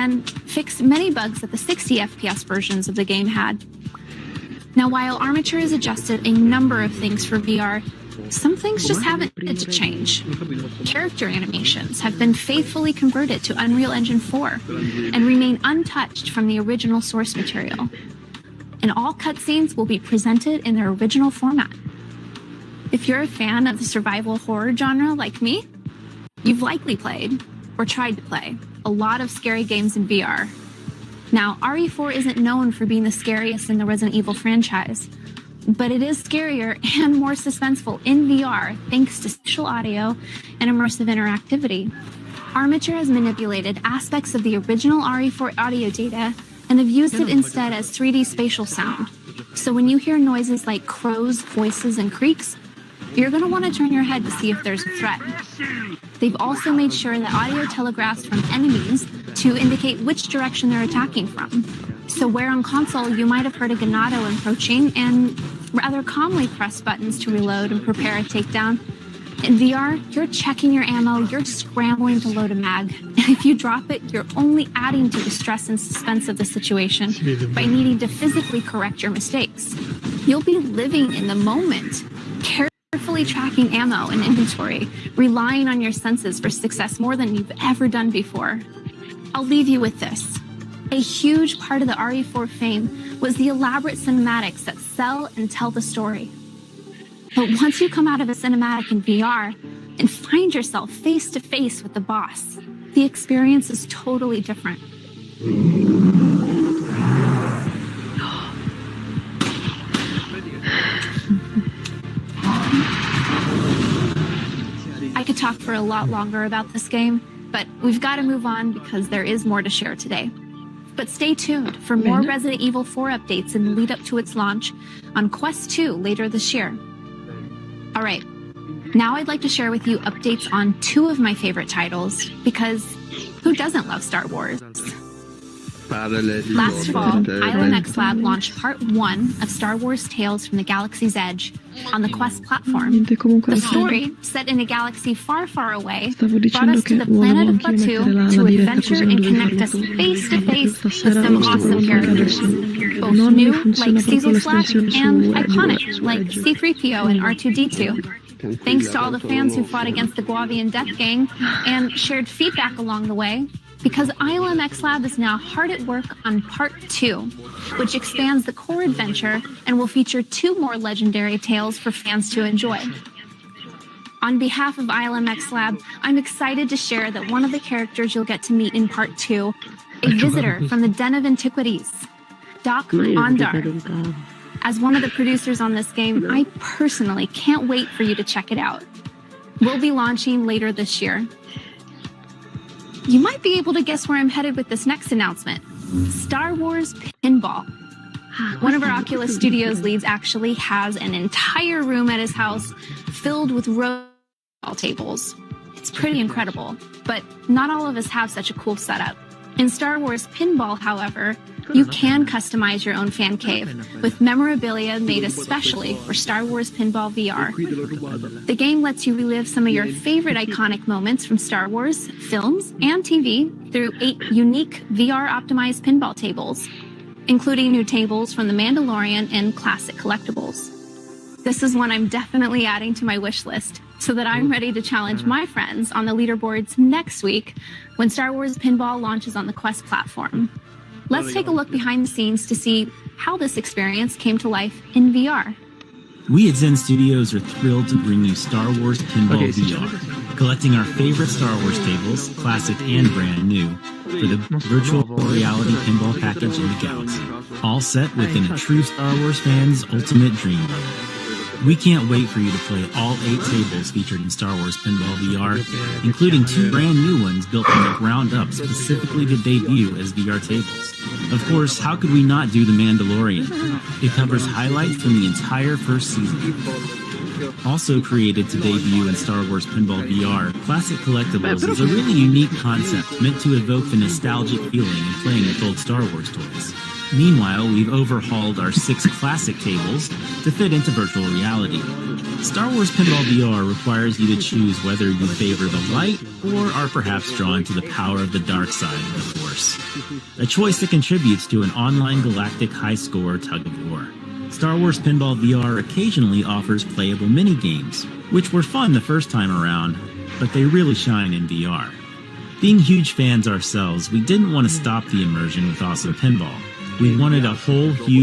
and fixed many bugs that the 60 FPS versions of the game had. Now, while Armature has adjusted a number of things for VR, some things just haven't needed to change. Character animations have been faithfully converted to Unreal Engine 4 and remain untouched from the original source material. And all cutscenes will be presented in their original format. If you're a fan of the survival horror genre like me, you've likely played, or tried to play, a lot of scary games in VR. Now, RE4 isn't known for being the scariest in the Resident Evil franchise, but it is scarier and more suspenseful in VR thanks to spatial audio and immersive interactivity. Armature has manipulated aspects of the original RE4 audio data and have used it instead as 3D spatial sound. So when you hear noises like crows, voices, and creaks, you're going to want to turn your head to see if there's a threat. They've also made sure that audio telegraphs from enemies to indicate which direction they're attacking from. So where on console you might have heard a Ganado approaching and rather calmly press buttons to reload and prepare a takedown, in VR, you're checking your ammo, you're scrambling to load a mag. And if you drop it, you're only adding to the stress and suspense of the situation by needing to physically correct your mistakes. You'll be living in the moment, carefully tracking ammo and inventory, relying on your senses for success more than you've ever done before. I'll leave you with this. A huge part of the RE4 fame was the elaborate cinematics that sell and tell the story. But once you come out of a cinematic in VR and find yourself face to face with the boss, the experience is totally different. I could talk for a lot longer about this game, but we've got to move on because there is more to share today. But stay tuned for more Resident Evil 4 updates in the lead up to its launch on Quest 2 later this year. All right, now I'd like to share with you updates on two of my favorite titles, because who doesn't love Star Wars? Last fall, ILM Lab launched Part 1 of Star Wars Tales from the Galaxy's Edge on the Quest platform. The story, set in a galaxy far, far away, brought us to the planet of Batu to adventure and connect us face to face with some awesome characters, both new, like Cecil Slack, and iconic, like C-3PO and R2-D2. Thanks to all the fans who fought against the Guavian Death Gang and shared feedback along the way, because ILM Lab is now hard at work on Part 2, which expands the core adventure and will feature 2 more legendary tales for fans to enjoy. On behalf of ILM Lab, I'm excited to share that one of the characters you'll get to meet in Part 2, a visitor from the Den of Antiquities, Doc Ondar. As one of the producers on this game, I personally can't wait for you to check it out. We'll be launching later this year. You might be able to guess where I'm headed with this next announcement. Star Wars Pinball. One of our Oculus Studios leads actually has an entire room at his house filled with pinball tables. It's pretty incredible, but not all of us have such a cool setup. In Star Wars Pinball, however, you can customize your own fan cave with memorabilia made especially for Star Wars Pinball VR. The game lets you relive some of your favorite iconic moments from Star Wars, films, and TV through 8 unique VR-optimized pinball tables, including new tables from The Mandalorian and classic collectibles. This is one I'm definitely adding to my wish list, so that I'm ready to challenge my friends on the leaderboards next week when Star Wars Pinball launches on the Quest platform. Let's take a look behind the scenes to see how this experience came to life in VR. We at Zen Studios are thrilled to bring you Star Wars Pinball VR, collecting our favorite Star Wars tables, classic and brand new, for the virtual reality pinball package in the galaxy, all set within a true Star Wars fan's ultimate dream world. We can't wait for you to play all 8 tables featured in Star Wars Pinball VR, including 2 brand new ones built from the ground up specifically to debut as VR tables. Of course, how could we not do The Mandalorian? It covers highlights from the entire first season. Also created to debut in Star Wars Pinball VR, Classic Collectibles is a really unique concept meant to evoke the nostalgic feeling in playing with old Star Wars toys. Meanwhile, we've overhauled our 6 classic tables to fit into virtual reality. Star Wars Pinball VR requires you to choose whether you favor the light or are perhaps drawn to the power of the dark side of the Force. A choice that contributes to an online galactic high-score tug-of-war. Star Wars Pinball VR occasionally offers playable mini-games, which were fun the first time around, but they really shine in VR. Being huge fans ourselves, we didn't want to stop the immersion with awesome pinball. We wanted a whole huge